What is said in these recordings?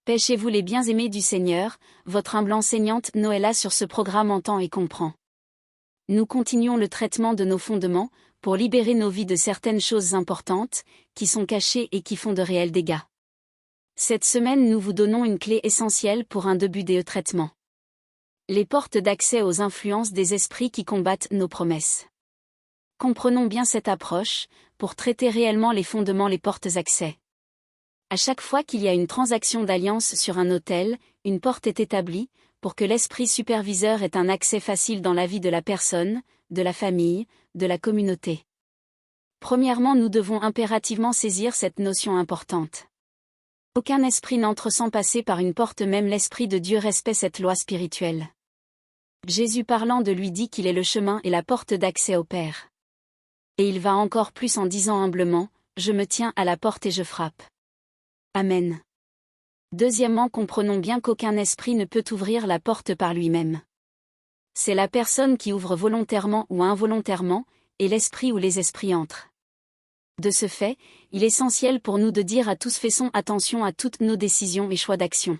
Pêchez-vous les bien-aimés du Seigneur, votre humble enseignante Noëlla sur ce programme entend et comprend. Nous continuons le traitement de nos fondements, pour libérer nos vies de certaines choses importantes, qui sont cachées et qui font de réels dégâts. Cette semaine nous vous donnons une clé essentielle pour un début des traitements. Les portes d'accès aux influences des esprits qui combattent nos promesses. Comprenons bien cette approche, pour traiter réellement les fondements les portes accès. À chaque fois qu'il y a une transaction d'alliance sur un autel, une porte est établie, pour que l'esprit superviseur ait un accès facile dans la vie de la personne, de la famille, de la communauté. Premièrement, nous devons impérativement saisir cette notion importante. Aucun esprit n'entre sans passer par une porte, même l'Esprit de Dieu respecte cette loi spirituelle. Jésus parlant de lui dit qu'il est le chemin et la porte d'accès au Père. Et il va encore plus en disant humblement, « Je me tiens à la porte et je frappe. » Amen. Deuxièmement, comprenons bien qu'aucun esprit ne peut ouvrir la porte par lui-même. C'est la personne qui ouvre volontairement ou involontairement, et l'esprit ou les esprits entrent. De ce fait, il est essentiel pour nous de dire à tous faisons attention à toutes nos décisions et choix d'action.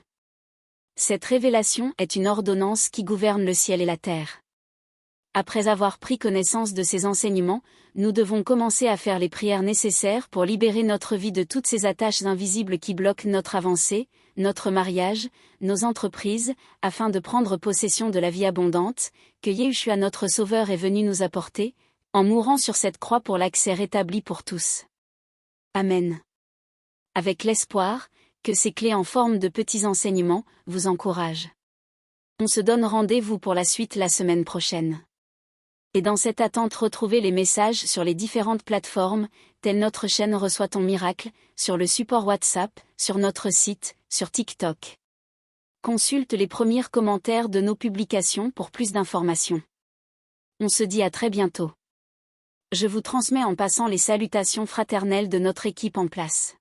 Cette révélation est une ordonnance qui gouverne le ciel et la terre. Après avoir pris connaissance de ces enseignements, nous devons commencer à faire les prières nécessaires pour libérer notre vie de toutes ces attaches invisibles qui bloquent notre avancée, notre mariage, nos entreprises, afin de prendre possession de la vie abondante, que Yeshua notre Sauveur est venu nous apporter, en mourant sur cette croix pour l'accès rétabli pour tous. Amen. Avec l'espoir, que ces clés en forme de petits enseignements, vous encouragent. On se donne rendez-vous pour la suite la semaine prochaine. Et dans cette attente, retrouvez les messages sur les différentes plateformes, telle notre chaîne Reçois ton miracle, sur le support WhatsApp, sur notre site, sur TikTok. Consulte les premiers commentaires de nos publications pour plus d'informations. On se dit à très bientôt. Je vous transmets en passant les salutations fraternelles de notre équipe en place.